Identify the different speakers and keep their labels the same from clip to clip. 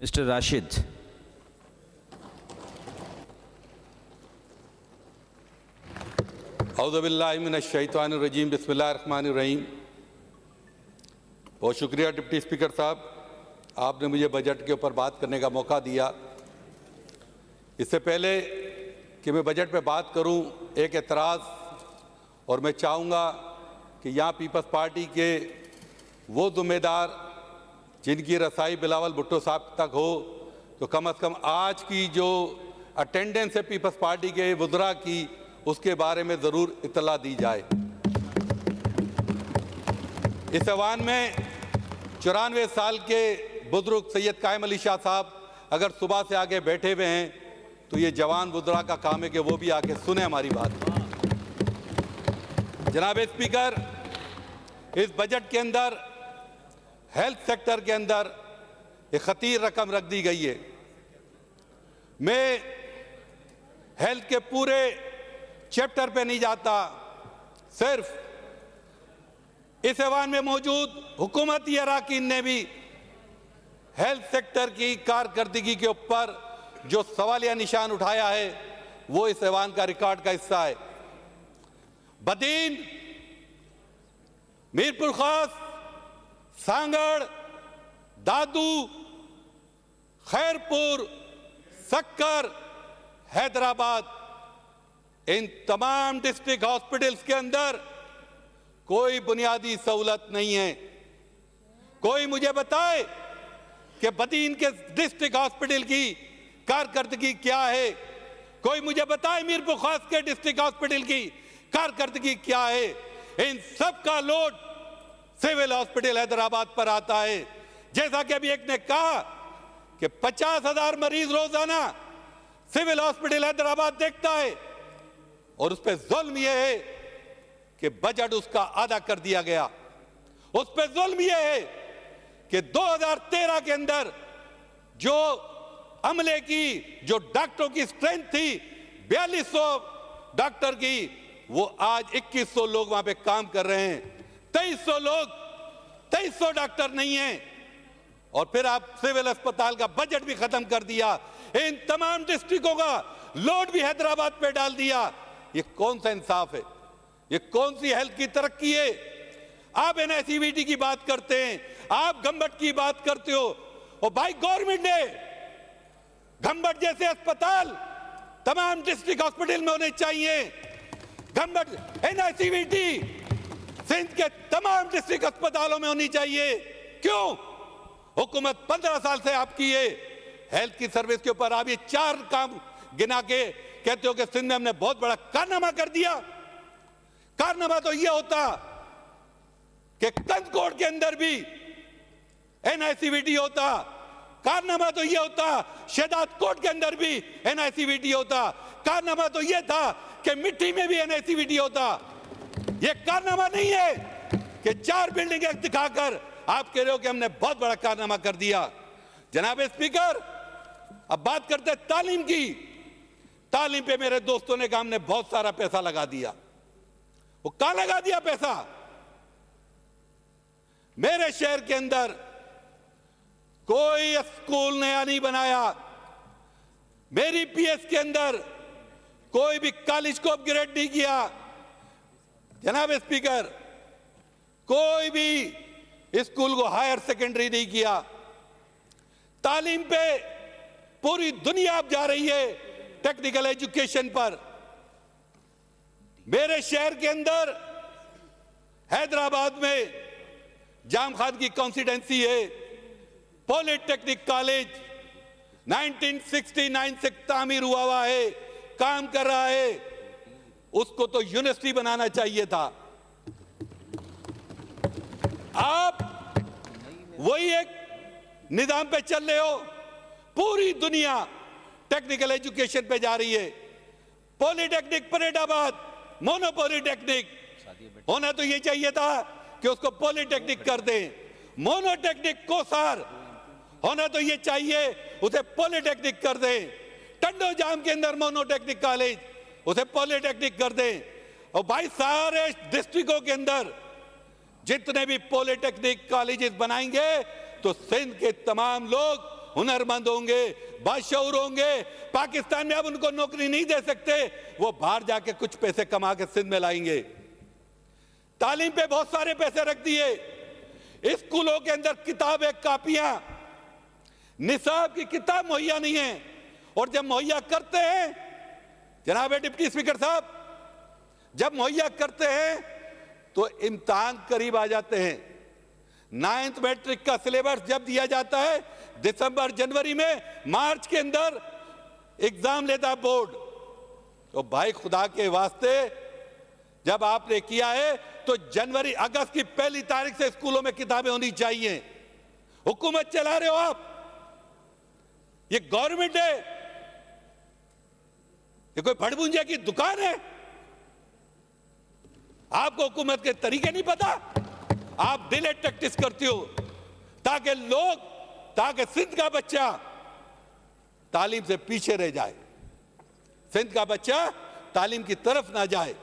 Speaker 1: Mr. Rashid.
Speaker 2: औज़ुबिल्लाहिमिनश्शैतानिर्रजीम बिस्मिल्लाहिर्रहमानिर्रहीम। बहुत शुक्रिया डिप्टी स्पीकर साहब, आपने मुझे बजट के ऊपर बात करने का मौका दिया। इससे पहले कि मैं बजट पे बात करूं, एक एतराज़, और मैं चाहूँगा कि यहाँ पीपल्स पार्टी के वो ज़िम्मेदार जिनकी रसाई बिलावल भुट्टो साहब तक हो, तो कम से कम आज की जो अटेंडेंस है पीपल्स पार्टी के वुज़रा की, उसके बारे में ज़रूर इत्तला दी जाए। इस ऐवान में 94 साल के बुजुर्ग सैयद कायम अली शाह साहब अगर सुबह से आगे बैठे हुए हैं, तो ये जवान वुज़रा का काम है कि वो भी आके सुने हमारी बात। जनाब स्पीकर, इस बजट के अंदर हेल्थ सेक्टर के अंदर एक खतीर रकम रख दी गई है। मैं हेल्थ के पूरे चैप्टर पे नहीं जाता, सिर्फ इस ऐवान में मौजूद हुकूमती अराकीन ने भी हेल्थ सेक्टर की कारकर्दगी के ऊपर जो सवालिया निशान उठाया है, वो इस ऐवान का रिकॉर्ड का हिस्सा है। बदीन, मीरपुर खास, सांगड़, दादू, खैरपुर, सक्कर, हैदराबाद, इन तमाम डिस्ट्रिक्ट हॉस्पिटल्स के अंदर कोई बुनियादी सहूलत नहीं है। कोई मुझे बताए कि बदीन के डिस्ट्रिक्ट हॉस्पिटल की कारकर्दगी क्या है। कोई मुझे बताए मीरपुर खास के डिस्ट्रिक्ट हॉस्पिटल की कारकर्दगी क्या है। इन सब का लोड सिविल हॉस्पिटल हैदराबाद पर आता है। जैसा कि अभी एक ने कहा कि 50,000 मरीज रोजाना सिविल हॉस्पिटल हैदराबाद देखता है, और उस पर जुल्म यह है कि बजट उसका आधा कर दिया गया। उस पर जुल्म यह है कि 2013 के अंदर जो अमले की, जो डॉक्टरों की स्ट्रेंथ थी 4200 डॉक्टर की, वो आज 2100 लोग वहां पे काम कर रहे हैं। 2300 डॉक्टर नहीं है, और फिर आप सिविल अस्पताल का बजट भी खत्म कर दिया। इन तमाम डिस्ट्रिक्टों का लोड भी हैदराबाद पे डाल दिया। ये कौन सा इंसाफ है? ये कौन सी हेल्थ की तरक्की है? आप एनआईसीवीटी की बात करते हैं, आप गम्बट की बात करते हो, और भाई गवर्नमेंट ने गम्बट जैसे अस्पताल तमाम डिस्ट्रिक्ट हॉस्पिटल में होने चाहिए। गम्बट, एनआईसीवीटी सिंध के तमाम डिस्ट्रिक्ट अस्पतालों में होनी चाहिए। क्यों? हुकूमत 15 साल से आपकी है हेल्थ की सर्विस के ऊपर। आप ये 4 काम गिना के कहते हो कि सिंध में हमने बहुत बड़ा कारनामा कर दिया। कारनामा तो यह होता कि कंदकोट के अंदर भी एनआईसीवीटी होता। कारनामा तो यह होता शहदाद कोट के अंदर भी एनआईसीवीटी होता। कारनामा तो यह था कि मिट्टी में भी एनआईसीवीटी होता। यह कारनामा नहीं है कि 4 बिल्डिंगें दिखाकर आप कह रहे हो कि हमने बहुत बड़ा कारनामा कर दिया। जनाब स्पीकर, अब बात करते हैं तालीम की। तालीम पे मेरे दोस्तों ने कहा हमने बहुत सारा पैसा लगा दिया। वो कहां लगा दिया पैसा? मेरे शहर के अंदर कोई स्कूल नया नहीं बनाया। मेरी पीएस के अंदर कोई भी कॉलेज को अपग्रेड नहीं किया। जनाब स्पीकर, कोई भी स्कूल को हायर सेकेंडरी नहीं किया। तालीम पे पूरी दुनिया अब जा रही है टेक्निकल एजुकेशन पर। मेरे शहर के अंदर हैदराबाद में जाम खान की कॉन्स्टिट्यूंसी है। पॉलिटेक्निक कॉलेज 1969 से तामीर हुआ है, काम कर रहा है। उसको तो यूनिवर्सिटी बनाना चाहिए था। आप वही एक निजाम पे चल रहे हो। पूरी दुनिया टेक्निकल एजुकेशन पे जा रही है। पॉलिटेक्निक फरीदाबाद, मोनो पॉलिटेक्निक होना तो ये चाहिए था कि उसको पॉलिटेक्निक कर दें। मोनोटेक्निक कोसार होना तो ये चाहिए उसे पॉलिटेक्निक कर दें। टंडोजाम के अंदर मोनोटेक्निक कॉलेज, उसे पॉलिटेक्निक कर दें। और भाई सारे डिस्ट्रिक्टों के अंदर जितने भी पॉलिटेक्निक कॉलेजेस बनाएंगे तो सिंध के तमाम लोग हुनरमंद होंगे, बाशऊर होंगे, पाकिस्तान में अब उनको नौकरी नहीं दे सकते, वो बाहर जाके कुछ पैसे कमा के सिंध में लाएंगे। तालीम पे बहुत सारे पैसे रख दिए, स्कूलों के अंदर किताबें, कापियां, निसाब की किताब मुहैया नहीं है, और जब मुहैया करते हैं, जनाब डिप्टी स्पीकर साहब, जब मुहैया करते हैं तो इम्तिहान करीब आ जाते हैं। 9th मैट्रिक का सिलेबस जब दिया जाता है दिसंबर जनवरी में, मार्च के अंदर एग्जाम लेता है बोर्ड। तो भाई खुदा के वास्ते जब आपने किया है तो जनवरी अगस्त की पहली तारीख से स्कूलों में किताबें होनी चाहिए। हुकूमत चला रहे हो आप, ये गवर्नमेंट है, ये कोई भड़भुंजिया की दुकान है? आपको हुकूमत के तरीके नहीं पता, आप डिले टैक्टिस करते हो ताकि सिंध का बच्चा तालीम से पीछे रह जाए, सिंध का बच्चा तालीम की तरफ ना जाए।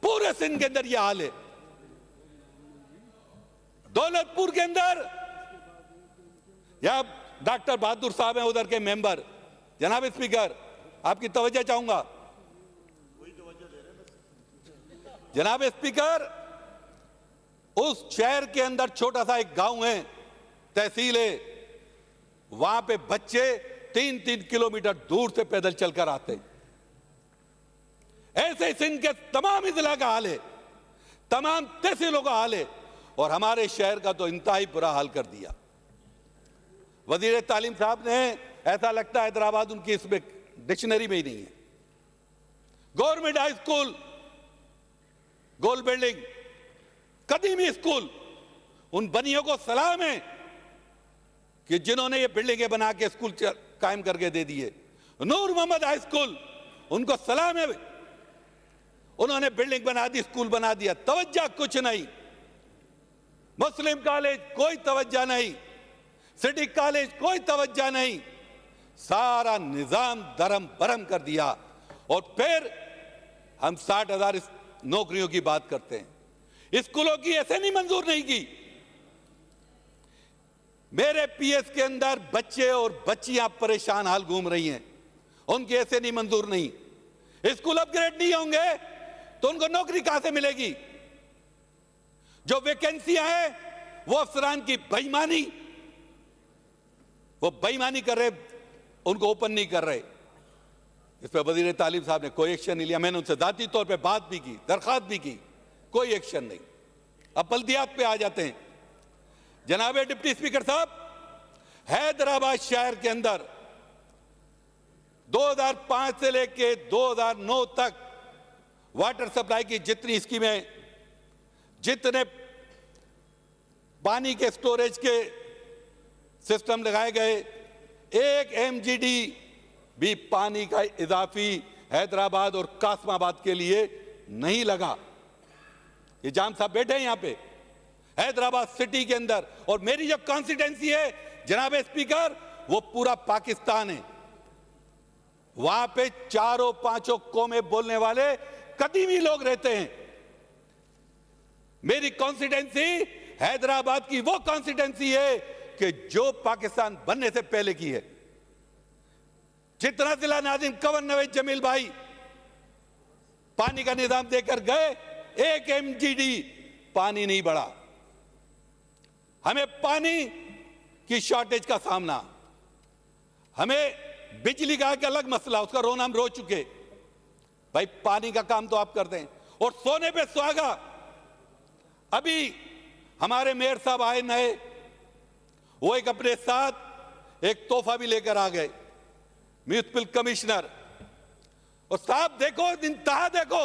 Speaker 2: पूरे सिंध के अंदर यह हाल है। दौलतपुर के अंदर, या डॉक्टर बहादुर साहब हैं उधर के मेंबर, जनाब स्पीकर आपकी तवज्जो चाहूंगा। जनाब स्पीकर, उस शहर के अंदर छोटा सा एक गांव है, तहसील है, वहां पे बच्चे 3-3 किलोमीटर दूर से पैदल चलकर आते हैं। ऐसे सिंध के तमाम इजला का हाल है, तमाम तहसीलों का हाल है, और हमारे शहर का तो इंतहाई बुरा हाल कर दिया। वजीर तालीम साहब ने, ऐसा लगता है हैदराबाद उनकी इसमें डिक्शनरी में ही नहीं है। गवर्नमेंट हाई स्कूल, गोल बिल्डिंग, कदीमी स्कूल, उन बनियों को सलाम है कि जिन्होंने ये बिल्डिंगें बना के स्कूल कायम करके दे दिए। नूर मोहम्मद हाई स्कूल, उनको सलाम है, उन्होंने बिल्डिंग बना दी, स्कूल बना दिया, तवज्जो कुछ नहीं। मुस्लिम कॉलेज कोई तवज्जो नहीं, सिटी कॉलेज कोई तवज्जो नहीं, सारा निजाम दरम बरम कर दिया। और फिर हम 60,000 नौकरियों की बात करते हैं। स्कूलों की ऐसे नहीं मंजूर नहीं की। मेरे पीएस के अंदर बच्चे और बच्चियां परेशान हाल घूम रही हैं, उनकी ऐसे नहीं मंजूर नहीं। स्कूल अपग्रेड नहीं होंगे तो उनको नौकरी कहां से मिलेगी? जो वैकेंसियां हैं वो अफसरान की बेईमानी, वो बेईमानी कर रहे, उनको ओपन नहीं कर रहे। इस पर वजीर तालीम साहब ने कोई एक्शन नहीं लिया। मैंने उनसे जाती तौर पे बात भी की, दरखास्त भी की, कोई एक्शन नहीं। अब बल्दियात पे आ जाते हैं। जनाब डिप्टी स्पीकर साहब, हैदराबाद शहर के अंदर 2005 से लेके 2009 तक वाटर सप्लाई की जितनी स्कीमें, जितने पानी के स्टोरेज के सिस्टम लगाए गए, एक एमजीडी भी पानी का इजाफी हैदराबाद और कासमाबाद के लिए नहीं लगा। ये जाम साहब बैठे हैं यहां पे हैदराबाद सिटी के अंदर, और मेरी जो कॉन्स्टिट्यूंसी है जनाब स्पीकर, वो पूरा पाकिस्तान है। वहां पे 4-5 कौमें बोलने वाले कदीमी लोग रहते हैं। मेरी कॉन्स्टिट्यूंसी हैदराबाद की वो कॉन्स्टिट्यूंसी है कि जो पाकिस्तान बनने से पहले की है। जितना जिला नाज़िम कंवर नवेद जमील भाई पानी का निजाम देकर गए, एक एमजीडी पानी नहीं बढ़ा। हमें पानी की शॉर्टेज का सामना, हमें बिजली का एक अलग मसला, उसका रोना हम रो चुके। भाई पानी का काम तो आप कर दें, और सोने पे सुहागा। अभी हमारे मेयर साहब आए नए, वो एक अपने साथ एक तोहफा भी लेकर आ गए, म्युनिसिपल कमिश्नर। और साहब देखो, इंतहा देखो,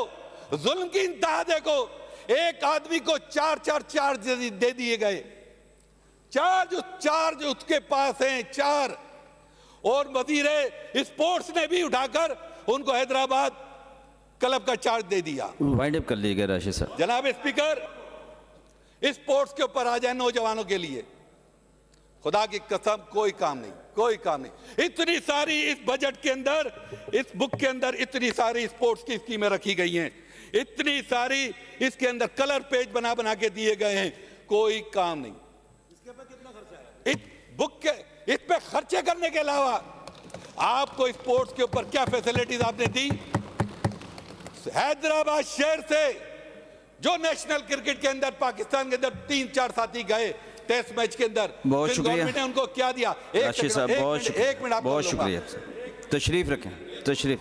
Speaker 2: जुल्म की इंतहा देखो। एक आदमी को 4 चार्ज दे दिए गए, चार्ज उसके पास हैं 4। और वजीर स्पोर्ट्स ने भी उठाकर उनको हैदराबाद क्लब का चार्ज दे दिया।
Speaker 1: वाइंड अप कर लीजिएगा राशिद साहब।
Speaker 2: जनाब स्पीकर, स्पोर्ट्स के ऊपर आ जाए नौजवानों के लिए, खुदा की कसम कोई काम नहीं, कोई काम नहीं। इतनी सारी इस बजट के अंदर, इस बुक के अंदर इतनी सारी स्पोर्ट्स की स्कीमें रखी गई हैं, इतनी सारी इसके अंदर कलर पेज बना बना के दिए गए हैं, कोई काम नहीं। इसके पे कितना खर्चा है? इस बुक के, इस पे खर्चे करने के अलावा आपको स्पोर्ट्स के ऊपर क्या फैसिलिटीज आपने दी? हैदराबाद शहर से जो नेशनल क्रिकेट के अंदर पाकिस्तान के अंदर 3-4 साथी गए टेस्ट मैच के अंदर,
Speaker 1: बहुत शुक्रिया।
Speaker 2: गवर्नमेंट ने उनको क्या दिया?
Speaker 1: राशिद साहब बहुत
Speaker 2: एक मिनट
Speaker 1: शुक्रिया, बहुत शुक्रिया। तशरीफ रखें, तशरीफ।